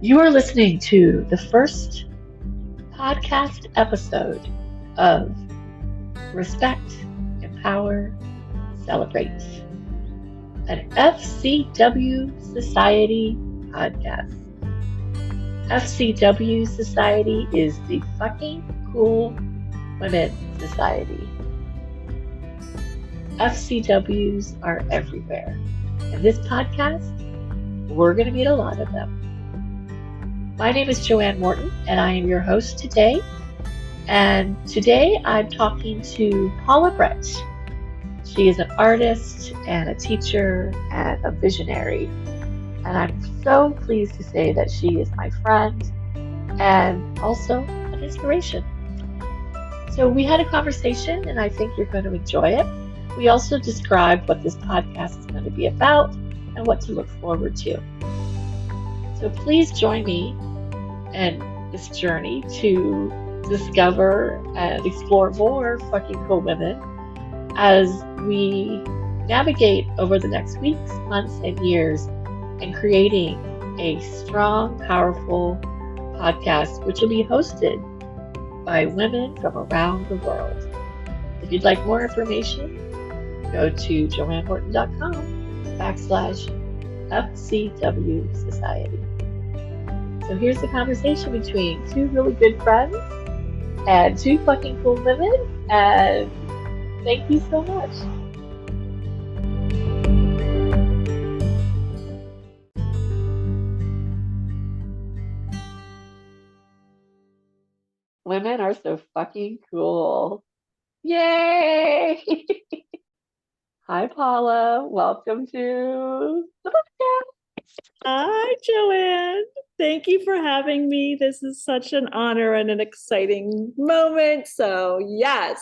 You are listening to the first podcast episode of Respect, Empower, Celebrate, an FCW Society podcast. FCW Society is the fucking cool women society. FCWs are everywhere. In this podcast, we're going to meet a lot of them. My name is Joanne Morton, and I am your host today. And today I'm talking to Paula Brett. She is an artist and a teacher and a visionary. And I'm so pleased to say that she is my friend and also an inspiration. So we had a conversation, and I think you're going to enjoy it. We also described what this podcast is going to be about and what to look forward to. So please join me in this journey to discover and explore more fucking cool women as we navigate over the next weeks, months, and years in creating a strong, powerful podcast which will be hosted by women from around the world. If you'd like more information, go to joanneMorton.com/FCW Society. So here's the conversation between two really good friends and two fucking cool women, and thank you so much. Women are so fucking cool. Yay! Hi, Paula. Welcome to the podcast. Hi, Joanne. Thank you for having me. This is such an honor and an exciting moment. So yes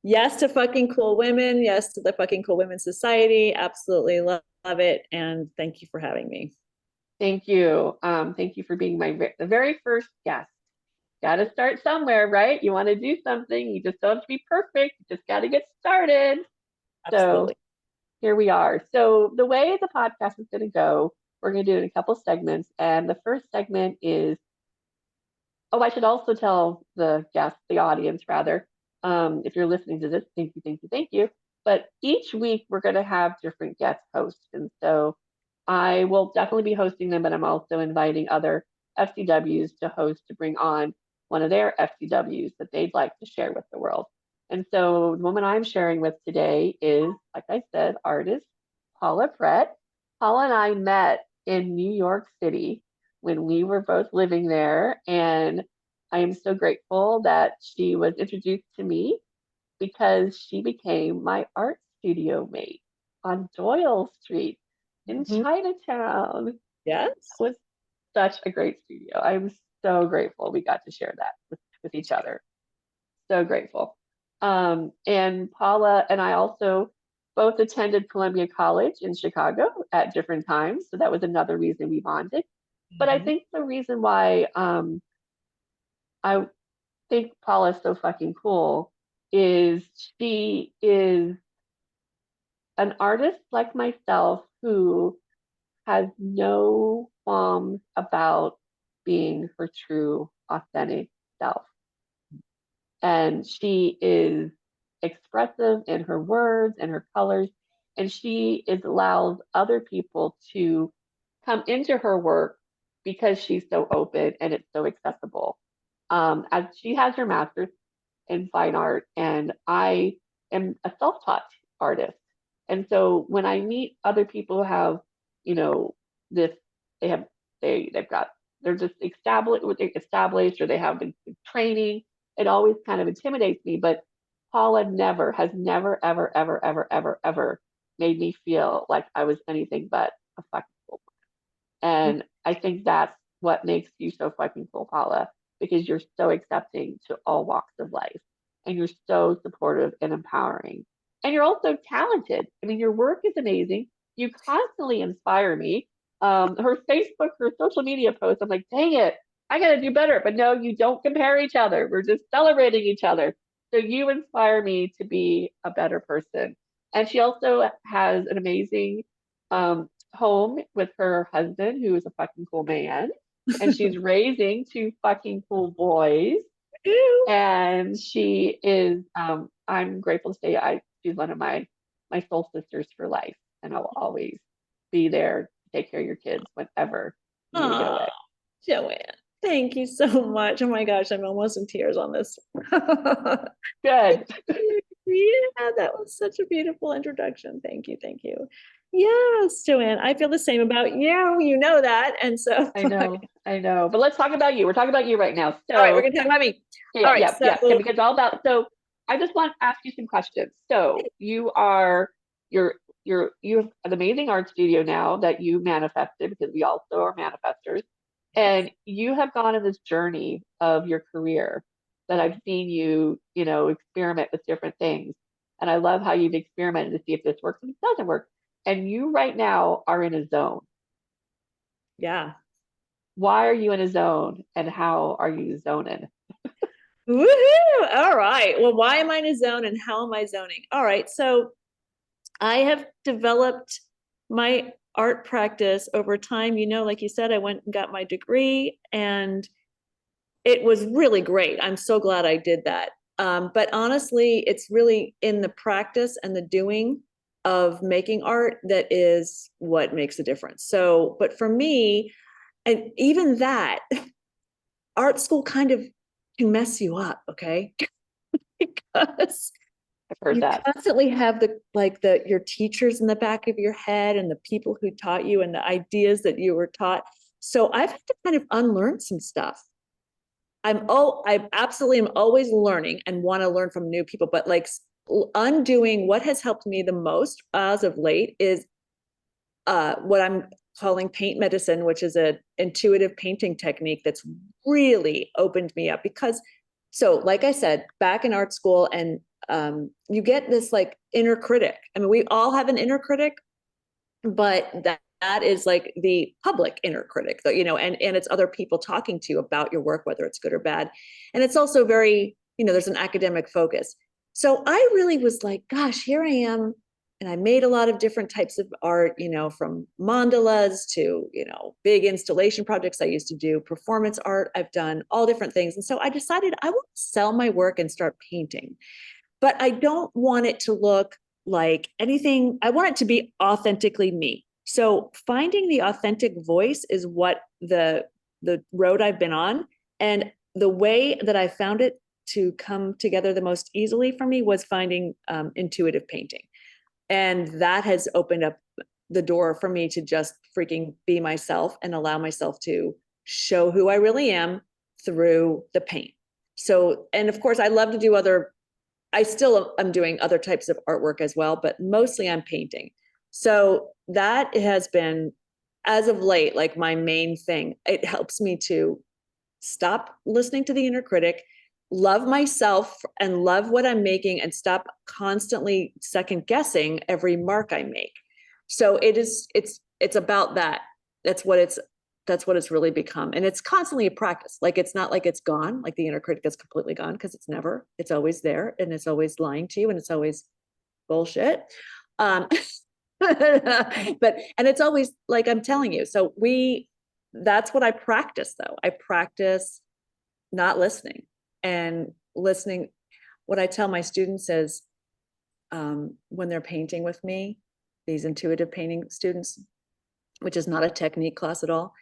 to fucking cool women. Yes to the fucking cool women society. Absolutely love it. And thank you for having me. Thank you. Thank you for being the very first guest. Got to start somewhere, right? You want to do something. You just don't have to be perfect. You just got to get started. Absolutely. So here we are. So the way the podcast is going to go, we're going to do it in a couple segments. And the first segment is, I should also tell the audience rather, if you're listening to this, thank you. But each week we're going to have different guest hosts. And so I will definitely be hosting them, but I'm also inviting other FCWs to host to bring on one of their FCWs that they'd like to share with the world. And so the woman I'm sharing with today is, like I said, artist Paula Brett. Paula and I met in New York City when we were both living there. And I am so grateful that she was introduced to me because she became my art studio mate on Doyle Street in Chinatown. Yes. That was such a great studio. I'm so grateful we got to share that with each other. So grateful. And Paula and I also both attended Columbia College in Chicago at different times. So that was another reason we bonded. But I think the reason why I think Paula's so fucking cool is she is an artist like myself who has no qualms about being her true, authentic self. And she is expressive in her words and her colors, and she allows other people to come into her work because she's so open and it's so accessible. As she has her master's in fine art, and I am a self-taught artist. And so when I meet other people who have, this, they have, they're just established, or they have been training, it always kind of intimidates me. But Paula has never, ever, ever, ever, ever, ever made me feel like I was anything but a fucking fool. And I think that's what makes you so fucking cool, Paula, because you're so accepting to all walks of life and you're so supportive and empowering. And you're also talented. I mean, your work is amazing. You constantly inspire me. Her social media posts, I'm like, dang it, I got to do better. But no, you don't compare each other. We're just celebrating each other. So you inspire me to be a better person. And she also has an amazing home with her husband, who is a fucking cool man. and she's raising two fucking cool boys. Ew. And she is, I'm grateful to say she's one of my soul sisters for life, and I'll always be there to take care of your kids whenever you need to get Aw, away. Joanne, thank you so much. Oh my gosh, I'm almost in tears on this. Good. Yeah, that was such a beautiful introduction. Thank you, thank you. Yes, Joanne, I feel the same about you. You know that. And so, I know, I know. But let's talk about you. We're talking about you right now. all right, we're So gonna talk about me. All yeah, right, yeah, yeah. Okay, so because all about so I just want to ask you some questions. So you are you have an amazing art studio now that you manifested because we also are manifestors. yes. And you have gone on this journey of your career that I've seen you, experiment with different things. And I love how you've experimented to see if this works and it doesn't work. And you right now are in a zone. Yeah. Why are you in a zone and how are you zoning? Woohoo! All right. Well, why am I in a zone and how am I zoning? All right. So I have developed my art practice over time. Like you said, I went and got my degree and it was really great. I'm so glad I did that. But honestly, it's really in the practice and the doing of making art that is what makes a difference. So, but for me, and even that, art school kind of can mess you up, okay? Because I've heard you that. constantly have your teachers in the back of your head and the people who taught you and the ideas that you were taught. So I've had to kind of unlearn some stuff. I absolutely am always learning and want to learn from new people, but like undoing what has helped me the most as of late is what I'm calling paint medicine, which is an intuitive painting technique that's really opened me up because so like I said, back in art school and you get this like inner critic. I mean, we all have an inner critic, but that is like the public inner critic, and it's other people talking to you about your work, whether it's good or bad. And it's also very, there's an academic focus. So I really was like, gosh, here I am. And I made a lot of different types of art, from mandalas to, big installation projects. I used to do performance art. I've done all different things. And so I decided I want to sell my work and start painting, but I don't want it to look like anything. I want it to be authentically me. So finding the authentic voice is what the road I've been on. And the way that I found it to come together the most easily for me was finding intuitive painting. And that has opened up the door for me to just freaking be myself and allow myself to show who I really am through the paint. So, and of course, I love to do I still am doing other types of artwork as well, but mostly I'm painting. So that has been, as of late, like my main thing. It helps me to stop listening to the inner critic, love myself and love what I'm making, and stop constantly second guessing every mark I make. So it's about that. That's what it's really become. And it's constantly a practice. Like it's not like it's gone, like the inner critic is completely gone, because it's always there and it's always lying to you and it's always bullshit. Um, and it's always like I'm telling you. So that's what I practice though. I practice not listening and listening. What I tell my students is when they're painting with me, these intuitive painting students, which is not a technique class at all.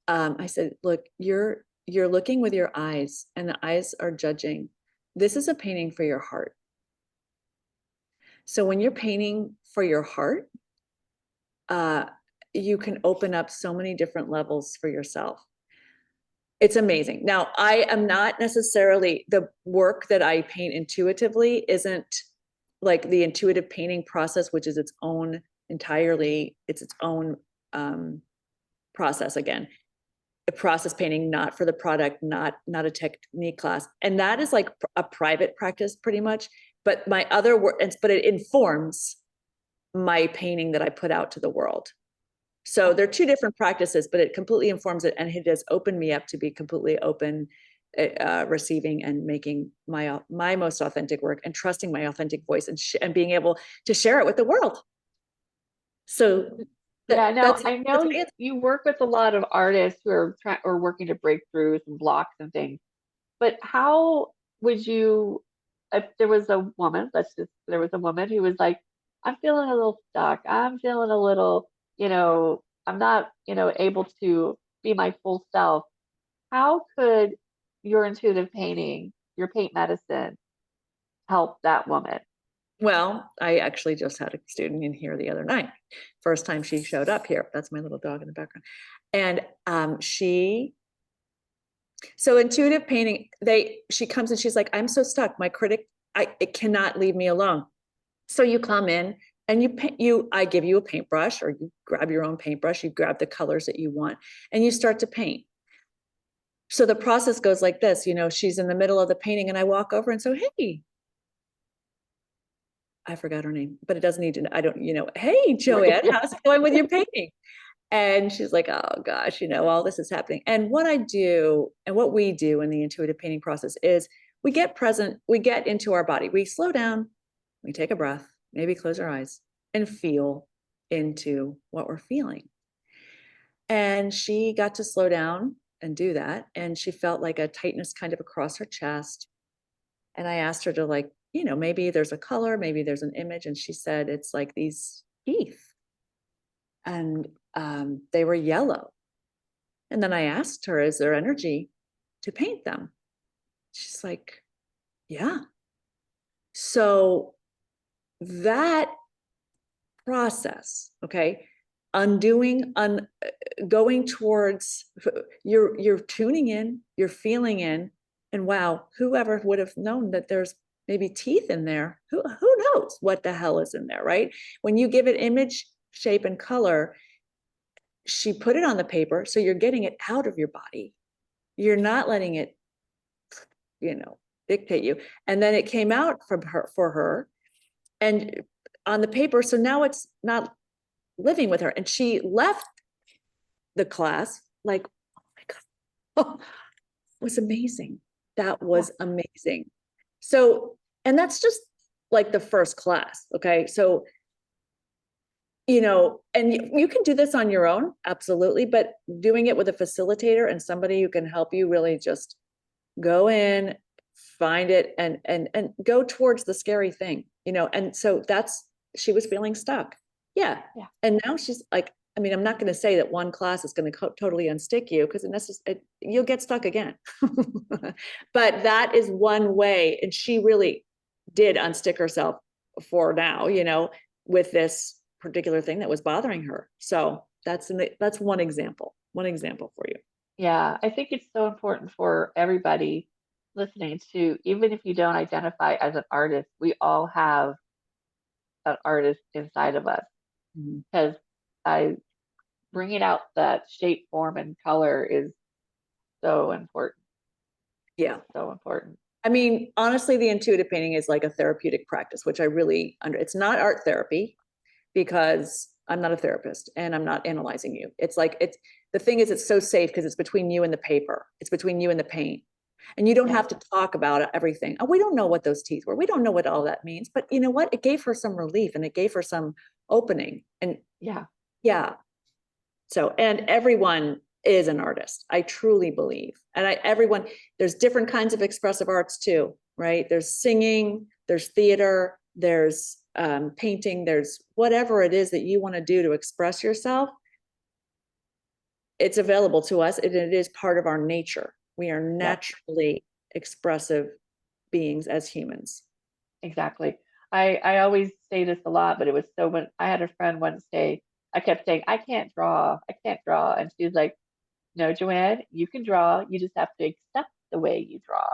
I said, look, you're looking with your eyes and the eyes are judging. This is a painting for your heart. So when you're painting for your heart, you can open up so many different levels for yourself. It's amazing. Now, I am not necessarily, the work that I paint intuitively isn't like the intuitive painting process, which is its own process again. A process painting, not for the product, not a technique class. And that is like a private practice pretty much. But my other work, but it informs my painting that I put out to the world. So they're two different practices, but it completely informs it. And it has opened me up to be completely open, receiving and making my most authentic work and trusting my authentic voice and being able to share it with the world. So Yeah, now I That's know my answer. you work with a lot of artists who are trying or working to break through some blocks and things, but how would you, if there was a woman, there was a woman who was like, I'm feeling a little stuck, I'm feeling a little, I'm not, able to be my full self. How could your intuitive painting, your paint medicine help that woman? Well, I actually just had a student in here the other night. First time she showed up here. That's my little dog in the background. And so intuitive painting, she comes and she's like, I'm so stuck. My critic, it cannot leave me alone. So you come in and I give you a paintbrush, or you grab your own paintbrush, you grab the colors that you want, and you start to paint. So the process goes like this, she's in the middle of the painting and I walk over and so, hey, I forgot her name, but it doesn't need to, I don't, hey, Joanne, how's it going with your painting? And she's like, oh gosh, all this is happening. And what I do and what we do in the intuitive painting process is we get present, we get into our body, we slow down, we take a breath, maybe close our eyes and feel into what we're feeling. And she got to slow down and do that. And she felt like a tightness kind of across her chest. And I asked her to, like, maybe there's a color, maybe there's an image. And she said, it's like these teeth. And they were yellow. And then I asked her, is there energy to paint them? She's like, yeah. So that process, okay, going towards, you're tuning in, you're feeling in, and wow, whoever would have known that there's maybe teeth in there? Who knows what the hell is in there, right? When you give it image, shape, and color, she put it on the paper, so you're getting it out of your body. You're not letting it, dictate you. And then it came out for her and on the paper. So now it's not living with her. And she left the class like, oh my God, it was amazing. That was amazing. So, and that's just like the first class. Okay. So, and you can do this on your own, absolutely, but doing it with a facilitator and somebody who can help you really just go in, find it, and go towards the scary thing, and so she was feeling stuck. Yeah. And now she's like, I'm not going to say that one class is going to totally unstick you, because you'll get stuck again. But that is one way. And she really did unstick herself for now, with this particular thing that was bothering her. So that's one example for you. Yeah, I think it's so important for everybody listening to, even if you don't identify as an artist, we all have an artist inside of us, because I bringing out that shape, form, and color is so important. Yeah. So important. Honestly, the intuitive painting is like a therapeutic practice, which I really it's not art therapy, because I'm not a therapist and I'm not analyzing you. The thing is, it's so safe because it's between you and the paper. It's between you and the paint. And you don't have to talk about everything. Oh, we don't know what those teeth were. We don't know what all that means. But you know what? It gave her some relief and it gave her some opening. And yeah. So, and everyone is an artist. I truly believe. And there's different kinds of expressive arts too, right? There's singing, there's theater, there's painting, there's whatever it is that you want to do to express yourself. It's available to us, and it is part of our nature. We are naturally expressive beings as humans. Exactly. I always say this a lot, but it was so, when I had a friend once say, I kept saying, I can't draw. And she was like, no, Joanne, you can draw. You just have to accept the way you draw.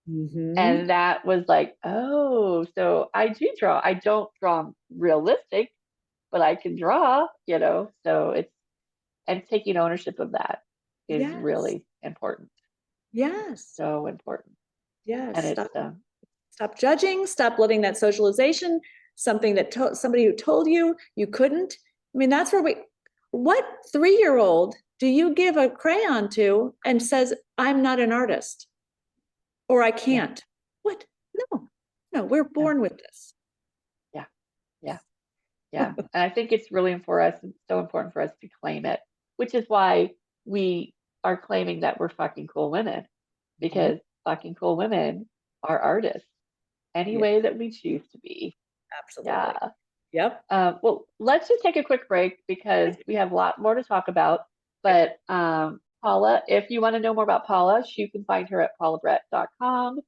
And that was like, oh, so I do draw. I don't draw realistic, but I can draw, so and taking ownership of that is really important. Yes. So important. Yes. And it's stop judging, stop letting that socialization, something that somebody who told you you couldn't. That's where what 3-year-old do you give a crayon to and says, I'm not an artist or I can't? What? No, we're born with this. Yeah. Yeah. And I think it's really so important for us to claim it, which is why we are claiming that we're fucking cool women, Mhm. because fucking cool women are artists any Yeah, way that we choose to be. absolutely. Yeah. Yep. Well, let's just take a quick break because we have a lot more to talk about. But Paula, if you want to know more about Paula, you can find her at paulabrett.com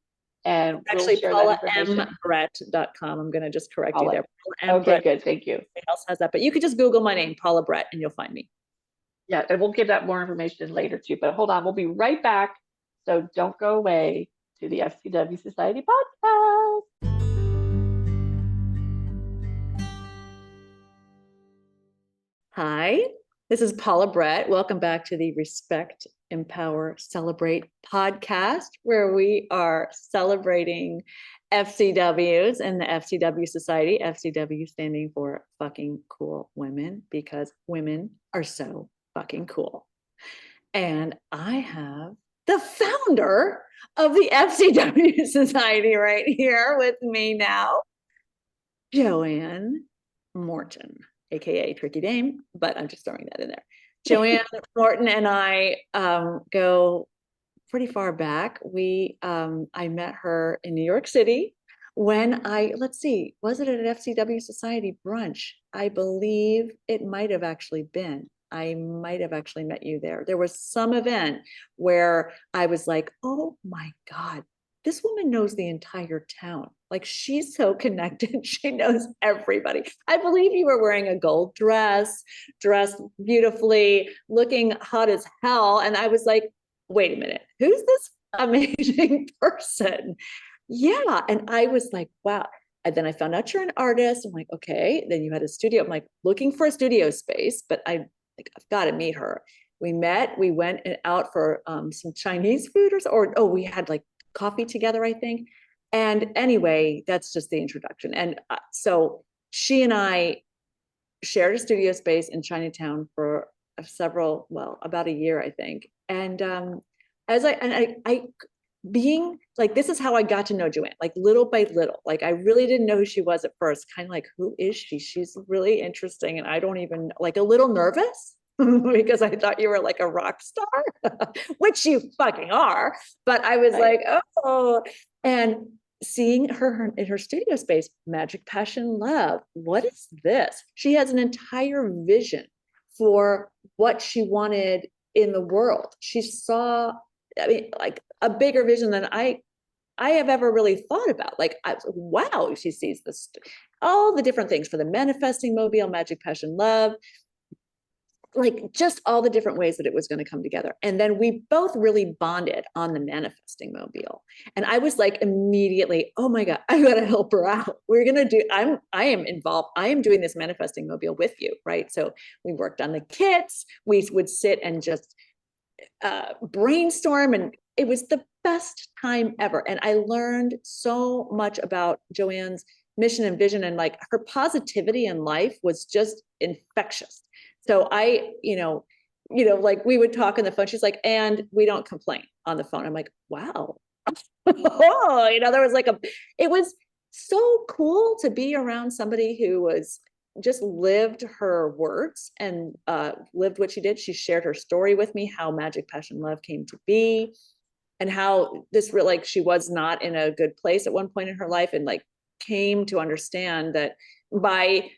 and we'll Actually, share that information. PaulaMBrett.com. I'm going to just correct you Paula. there. Paula M. Okay, Brett. good. Thank you. Nobody else has that, but you could just Google my name, Paula Brett, and you'll find me. Yeah, and we'll give that more information later too. But hold on, we'll be right back. So don't go away to the FCW Society podcast. Hi, this is Paula Brett. Welcome back to the Respect, Empower, Celebrate podcast, where we are celebrating FCWs and the FCW Society, FCW standing for fucking cool women, because women are so fucking cool. And I have the founder of the FCW Society right here with me now, Joanne Morton, aka Tricky Dame, but I'm just throwing that in there. Joanne Morton and I go pretty far back. I met her in New York City when let's see, was it at an FCW Society brunch? I believe it might have actually been. I might have actually met you there. There was some event where I was like, oh my God, this woman knows the entire town. Like, she's so connected. She knows everybody. I believe you were wearing a gold dress, dressed beautifully, looking hot as hell. And I was like, wait a minute, who's this amazing person? Yeah. And I was like, wow. And then I found out you're an artist. I'm like, okay. Then you had a studio. I'm like, looking for a studio space, but I've got to meet her. We met, we went out for some Chinese food or we had like coffee together, I think. And anyway, that's just the introduction. And so she and I shared a studio space in Chinatown for about a year, I think. And I being like, this is how I got to know Joanne, like little by little. Like, I really didn't know who she was at first, kind of like, who is she? She's really interesting. And I don't even, like, a little nervous because I thought you were like a rock star, which you fucking are. But I was Right. like, oh, and seeing her in her studio space, Magic, Passion, Love. What is this? She has an entire vision for what she wanted in the world. She saw, I mean, like a bigger vision than I have ever really thought about. Like, wow, she sees this, all the different things for the manifesting mobile, Magic, Passion, Love, like just all the different ways that it was going to come together. And then we both really bonded on the manifesting mobile. And I was like, immediately, oh my God, I got to help her out. I am involved. I am doing this manifesting mobile with you. Right. So we worked on the kits. We would sit and just brainstorm, and it was the best time ever. And I learned so much about Joanne's mission and vision, and like her positivity in life was just infectious. So like we would talk on the phone. She's like, and we don't complain on the phone. I'm like, wow. Oh, there was it was so cool to be around somebody who was just lived her words and lived what she did. She shared her story with me, how Magic, Passion, Love came to be, and how she was not in a good place at one point in her life, and like came to understand that by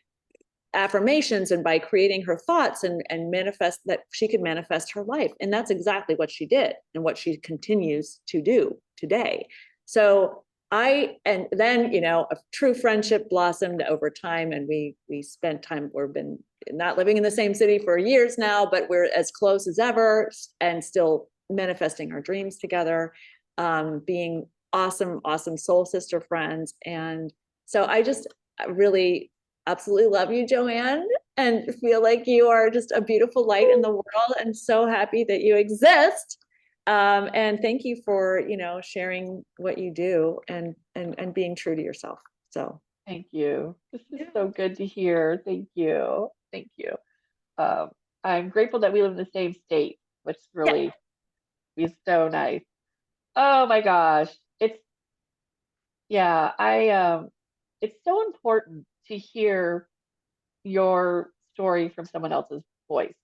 affirmations and by creating her thoughts and manifest, that she could manifest her life. And that's exactly what she did and what she continues to do today. So and then, a true friendship blossomed over time, and we spent time, we've been not living in the same city for years now, but we're as close as ever and still manifesting our dreams together, being awesome soul sister friends. And so I really absolutely love you, Joanne, and feel like you are just a beautiful light in the world, and so happy that you exist. And thank you for, sharing what you do and being true to yourself. So Thank you. This is yeah. so good to hear. Thank you. Thank you. Um, I'm grateful that we live in the same state, which Yeah. really is so nice. Oh my gosh. Yeah, it's so important to hear, your story from someone else's voice.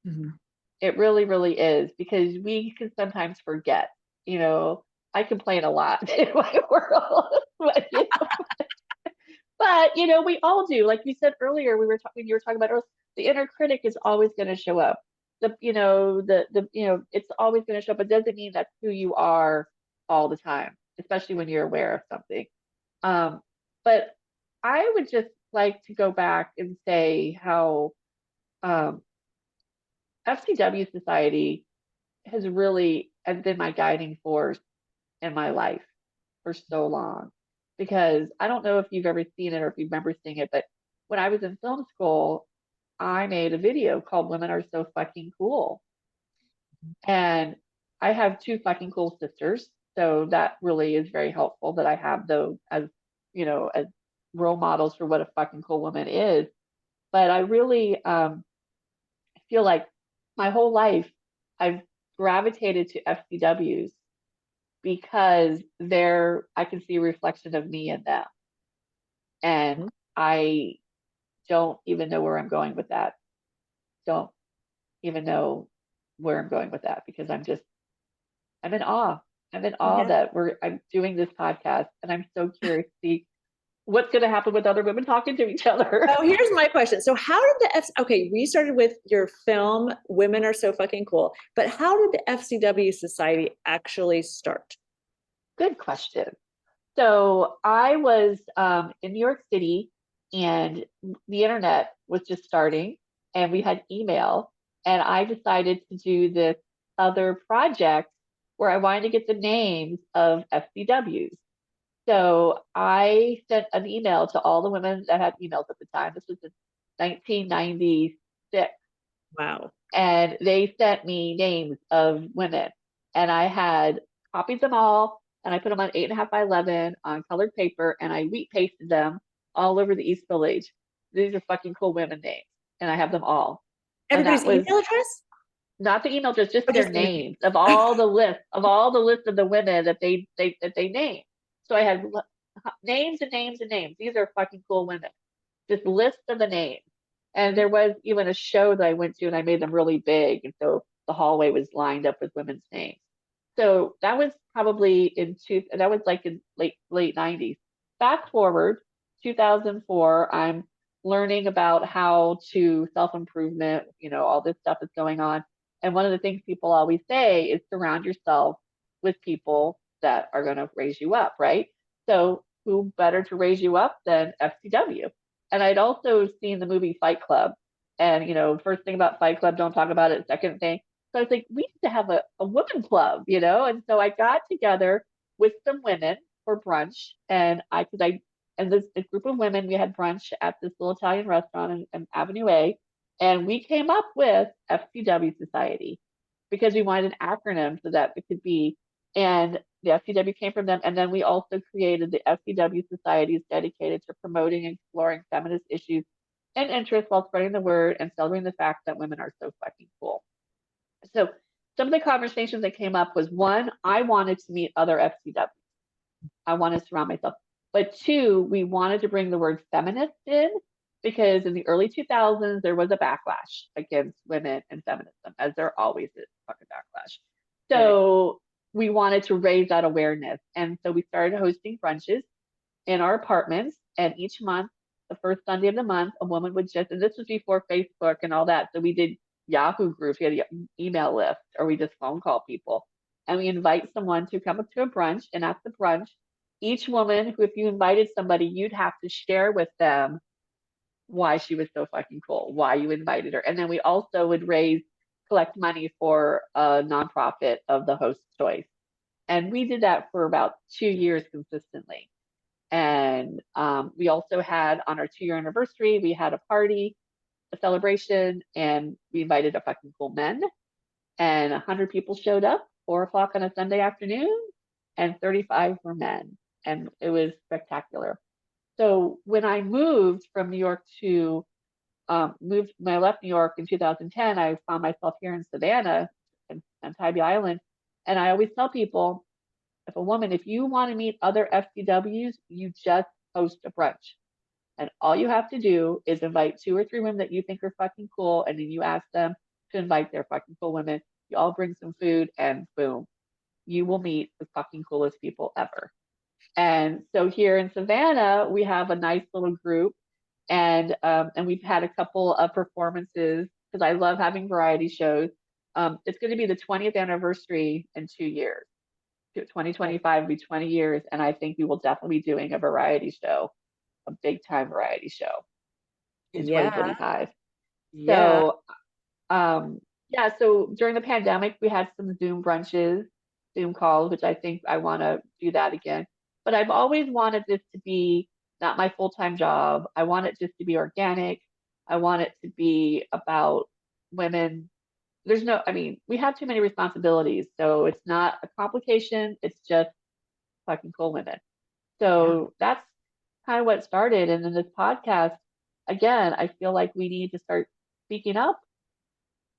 Mhm. It really, really is, because we can sometimes forget, you know, I complain a lot in my world, but, we all do. Like you said earlier, when you were talking about earlier, the inner critic is always going to show up. It's always going to show up. It doesn't mean that's who you are all the time, especially when you're aware of something. Um, but I would just like to go back and say how um, FCW Society has been my guiding force in my life for so long. Because I don't know if you've ever seen it or if you remember seeing it, but when I was in film school, I made a video called Women Are So Fucking Cool. And I have two fucking cool sisters. So that really is very helpful that I have those as role models for what a fucking cool woman is. But I really feel like my whole life I've gravitated to FCWs because I can see a reflection of me in them. And I don't even know where I'm going with that. Don't even know where I'm going with that, because I'm in awe. I'm in awe Yeah. that I'm doing this podcast, and I'm so curious to see what's going to happen with other women talking to each other. So here's my question. So how did okay, we started with your film, Women Are So Fucking Cool, but how did the FCW Society actually start? Good question. So I was in New York City, and the internet was just starting, and we had email, and I decided to do this other project where I wanted to get the names of FCWs. So I sent an email to all the women that had emails at the time. This was in 1996, Wow. and they sent me names of women, and I had copied them all, and I put them on 8.5 by 11 on colored paper, and I wheat pasted them all over the East Village. These are fucking cool women names, and I have them all. And Everybody's that was email address? not the email, just Or their just the name? names of all the list of the women that they named. So I had names and names and names. These are fucking cool women. Just list of the names. And there was even a show that I went to, and I made them really big, and so the hallway was lined up with women's names. So that was probably that was like in late 90s. Fast forward 2004, I'm learning about how to self-improvement, all this stuff is going on. And one of the things people always say is surround yourself with people that are going to raise you up, right? So who better to raise you up than FCW? And I'd also seen the movie Fight Club. And, first thing about Fight Club, don't talk about it. Second thing, so I was like, we need to have a women club, And so I got together with some women for brunch, and this a group of women, we had brunch at this little Italian restaurant in Avenue A, and we came up with FCW Society because we wanted an acronym so that it could be, and the FCW came from them. And then we also created the FCW Society, is dedicated to promoting and exploring feminist issues and interests while spreading the word and celebrating the fact that women are so fucking cool. So some of the conversations that came up was, one, I wanted to meet other FCWs. I wanted to surround myself. But two, we wanted to bring the word feminist in, because in the early 2000s, there was a backlash against women and feminism, as there always is fucking backlash. Right. So we wanted to raise that awareness. And so we started hosting brunches in our apartments. And each month, the first Sunday of the month, a woman would and this was before Facebook and all that. So we did Yahoo groups, we had an email list, or we just phone call people. And we invite someone to come up to a brunch. And at the brunch, each woman who, if you invited somebody, you'd have to share with them why she was so fucking cool, why you invited her. And then we also would collect money for a nonprofit of the host's choice. And we did that for about 2 years consistently. And we also had, on our 2-year anniversary, we had a party, a celebration, and we invited a fucking cool men. And 100 people showed up, 4 o'clock on a Sunday afternoon, and 35 were men. And it was spectacular. So when I moved from New York when I left New York in 2010, I found myself here in Savannah and Tybee Island. And I always tell people, if you want to meet other FCWs, you just host a brunch. And all you have to do is invite 2 or 3 women that you think are fucking cool, and then you ask them to invite their fucking cool women. You all bring some food, and boom, you will meet the fucking coolest people ever. And so here in Savannah, we have a nice little group, and we've had a couple of performances because I love having variety shows. It's going to be the 20th anniversary in 2 years. 2025 will be 20 years, and I think we will definitely be doing a variety show, a big time variety show in Yeah. 2025. Yeah. So, yeah, so during the pandemic, we had some Zoom brunches, Zoom calls, which I think I want to do that again. But I've always wanted this to be not my full-time job. I want it just to be organic. I want it to be about women. There's no, I mean, we have too many responsibilities, so it's not a complication. It's just fucking cool women. Yeah. So that's kind of what started. And then this podcast, again, I feel like we need to start speaking up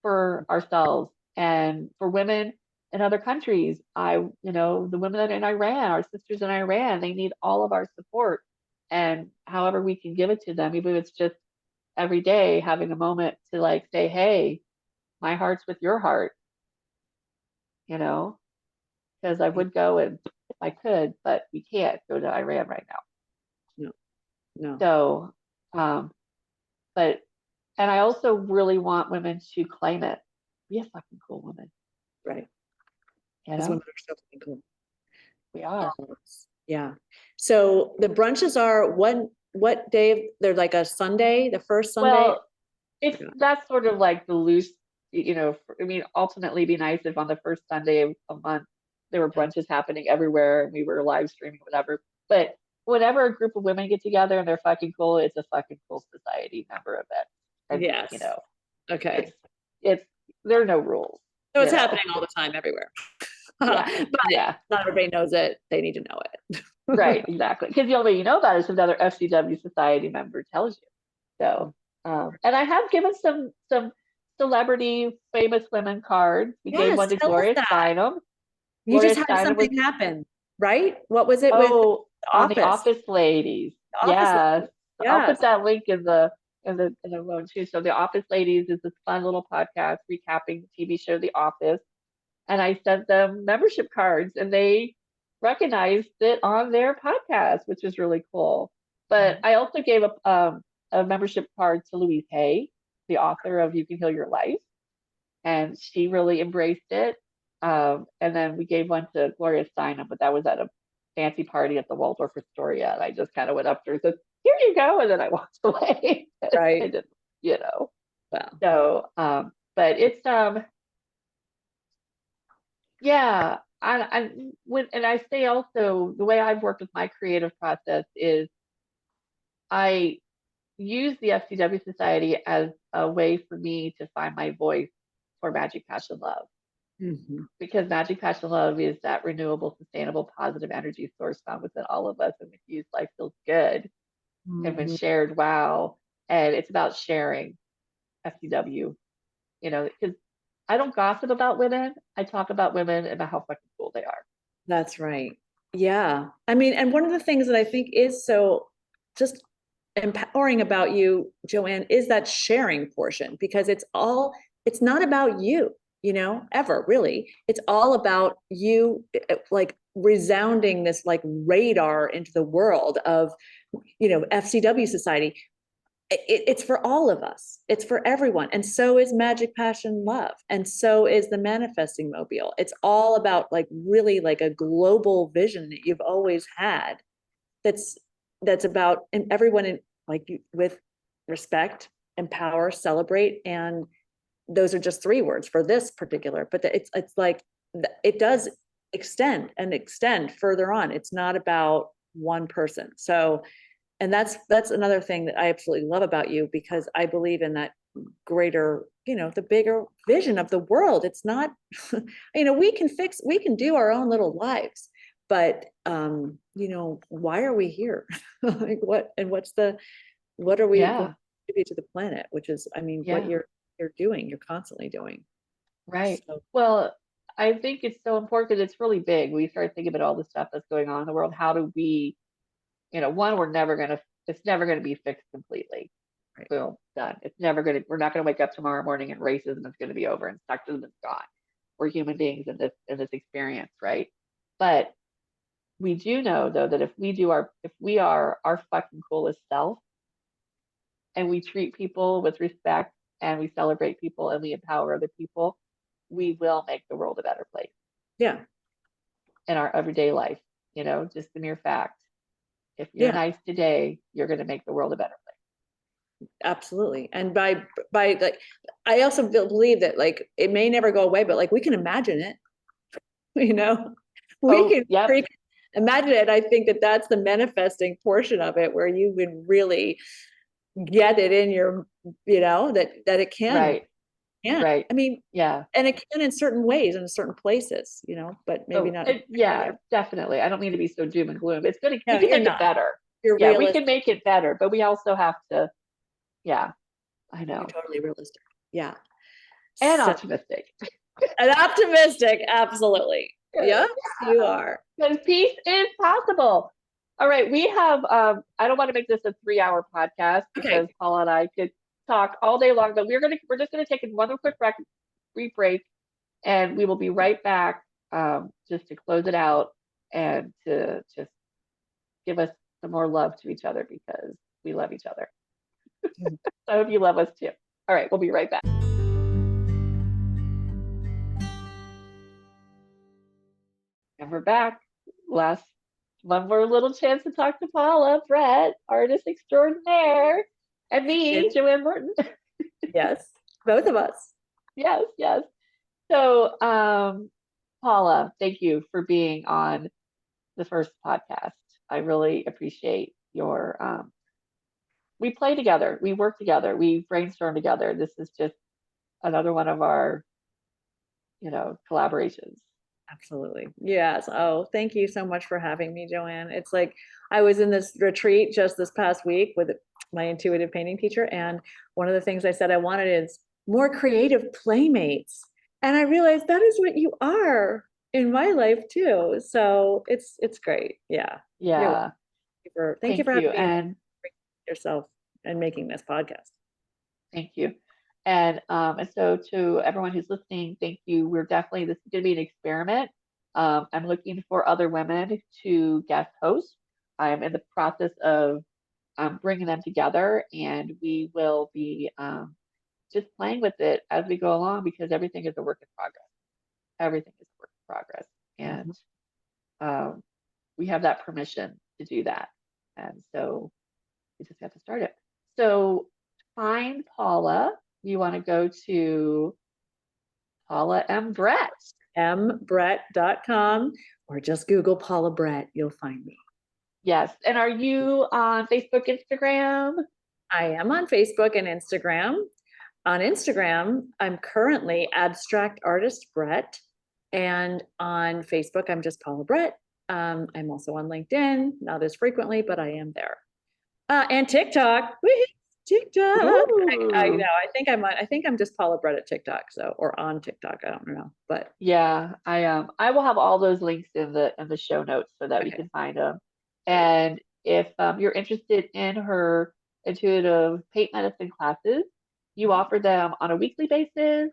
for ourselves and for women in other countries. The women in Iran, our sisters in Iran, they need all of our support. And however we can give it to them, even if it's just every day having a moment to like say, hey, my heart's with your heart, you know, because I would go and if I could, but we can't go to Iran right now. No, no. So, um, but, and I also really want women to claim it. Be a fucking cool woman, Right. you Because know? women are so fucking cool. We are. Yeah. So the brunches are what day? They're like a Sunday, the first Sunday. Well, that's sort of like the loose, I mean, ultimately it'd be nice if on the first Sunday of a month there were Yeah. brunches happening everywhere and we were live streaming, whatever. But whenever a group of women get together and they're fucking cool, it's a fucking cool society member event. And Yes. it's Okay. it's there are no rules, So it's happening all the time everywhere. Yeah, But yeah. not everybody knows it. They need to know it. Right, exactly. Because the only way you know about it is if another FCW Society member tells you. So, and I have given some celebrity famous women cards. We gave Yes, one to tell us Gloria that. Steinem. You Gloria just had Steinem was something happen, right? What was it with oh The on the Office? Office Ladies. The Office Yes, lady. I'll put Yes. that link in the room too. So the Office Ladies is this fun little podcast recapping the TV show The Office, and I sent them membership cards, and they recognized it on their podcast, which is really cool. But I also gave a membership card to Louise Hay, the author of You Can Heal Your Life, and she really embraced it. And then we gave one to Gloria Steinem, but that was at a fancy party at the Waldorf Astoria, and I just kind of went up to her and said, "Here you go," and then I walked away. I Right. didn't, you know. Well, So, but it's yeah, and I say also the way I've worked with my creative process is I use the FCW Society as a way for me to find my voice for Magic Passion Love, mhm. because Magic Passion Love is that renewable, sustainable, positive energy source found within all of us, and when used, life feels good, and when Mhm. shared, wow, and it's about sharing FCW, because I don't gossip about women. I talk about women and about how fucking cool they are. That's right. Yeah. I mean, and one of the things that I think is so just empowering about you, Joanne, is that sharing portion because it's not about you, ever really. It's all about you, like resounding this like radar into the world of, FCW Society. It's for all of us. It's for everyone. And so is Magic Passion Love. And so is the Manifesting Mobile. It's all about like really like a global vision that you've always had. That's that's about and everyone in like with respect, empower, celebrate, and those are just 3 words for this particular. But it's like it does extend further on. It's not about one person. So and that's another thing that I absolutely love about you because I believe in that greater, the bigger vision of the world. It's not, we can do our own little lives, but why are we here? Like what are we going Yeah, to contribute to the planet? Which is, I mean, what yeah, you're doing, you're constantly doing. right. So Well, I think it's so important. It's really big. We start thinking about all the stuff that's going on in the world. How do we, one, we're never going to It's never going to be fixed completely. Right. Boom, done. We're not going to wake up tomorrow morning and racism is going to be over and sexism is gone. We're human beings in this experience, right? But we do know though that if we are our fucking coolest self and we treat people with respect and we celebrate people and we empower other people, we will make the world a better place Yeah. in our everyday life. Just the mere fact. If you're Yeah. nice today, you're going to make the world a better place. Absolutely. And by like, I also believe that like it may never go away, but like we can imagine it. We can Yep. imagine it. I think that that's the manifesting portion of it, where you would really get it in your, that it can. Right. Yeah. Right. I mean, yeah. And it can in certain ways, in certain places, but maybe not. Definitely. I don't mean to be so doom and gloom. It's good. No, We can you're make it not. better. You're Yeah, we realistic. can make it better, but we also have to, I know. You're totally realistic. Yeah. And optimistic. And optimistic, absolutely. Yes, you are. Because peace is possible. All right, we have I don't want to make this a 3-hour podcast because Paula and I could talk all day long, but we're just gonna take one quick brief break, and we will be right back just to close it out and to just give us some more love to each other because we love each other. I hope you love us too. All right, we'll be right back. And we're back. Last one more little chance to talk to Paula, Brett, artist extraordinaire, and me, Joanne Morton. Yes, both of us. Yes. So, Paula, thank you for being on the first podcast. I really appreciate your. We play together, we work together, we brainstorm together. This is just another one of our, collaborations. Absolutely. Yes. Oh, thank you so much for having me, Joanne. It's like I was in this retreat just this past week with my intuitive painting teacher. And one of the things I said I wanted is more creative playmates. And I realized that is what you are in my life too. So it's great. Yeah. Yeah. Thank you for having me and yourself and making this podcast. Thank you. And so to everyone who's listening, thank you. This is going to be an experiment. I'm looking for other women to guest host. I'm in the process of bringing them together, and we will be just playing with it as we go along because everything is a work in progress. Everything is a work in progress. And we have that permission to do that. And so we just have to start it. So find Paula. You want to go to Paula M. Brett. mbrett.com or just Google Paula Brett. You'll find me. Yes. And are you on Facebook, Instagram? I am on Facebook and Instagram. On Instagram, I'm currently Abstract Artist Brett. And on Facebook, I'm just Paula Brett. I'm also on LinkedIn, not as frequently, but I am there. And TikTok. TikTok. I know. I think I'm just Paula Brett at TikTok, or on TikTok. I don't know, but yeah, I will have all those links in the show notes so that you can find them. And if you're interested in her intuitive paint medicine classes, you offer them on a weekly basis.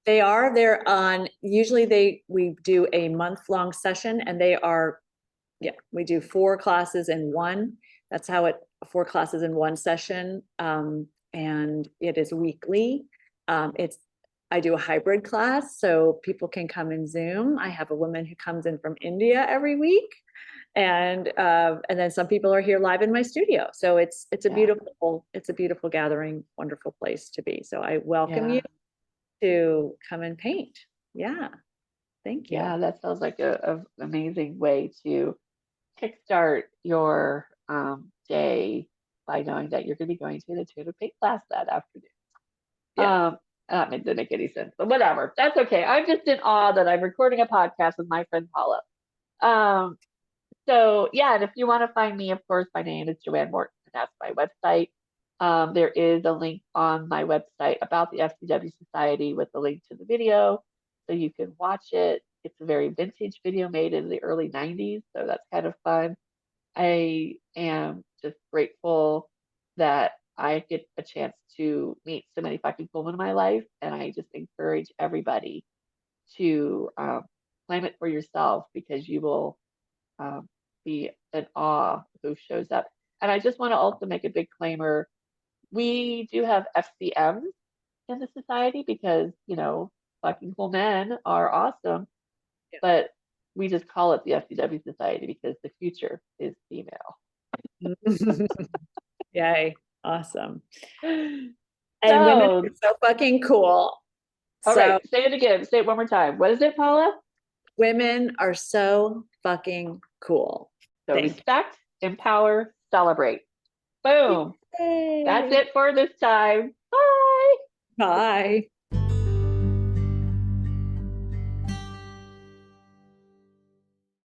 They're on, usually we do a month-long session, and we do 4 classes in one. That's how 4 classes in one session. And it is weekly. I do a hybrid class, so people can come in Zoom. I have a woman who comes in from India every week. And then some people are here live in my studio. So it's a beautiful gathering, wonderful place to be. So I welcome you to come and paint. Yeah. Thank you. Yeah, that sounds like a amazing way to kickstart your day by knowing that you're going to be going to an intuitive paint class that afternoon. Yeah. That didn't make any sense, but whatever. That's okay. I'm just in awe that I'm recording a podcast with my friend Paula. So yeah, and if you want to find me, of course, my name is Joanne Morton, and that's my website. There is a link on my website about the FCW Society with the link to the video, so you can watch it. It's a very vintage video made in the early 90s, so that's kind of fun. I am just grateful that I get a chance to meet so many fucking cool women in my life. And I just encourage everybody to claim it for yourself, because you will be in awe who shows up. And I just want to also make a big claimer. We do have FCMs in the society because, you know, fucking cool men are awesome, but we just call it the FCW Society because the future is female. Yay. Awesome. And women So, are so fucking cool. all So right, say it again. Say it one more time. What is it, Paula? women are so fucking cool. So Thank respect, empower, celebrate. Boom. you. That's Yay. it for this time. Bye. Bye.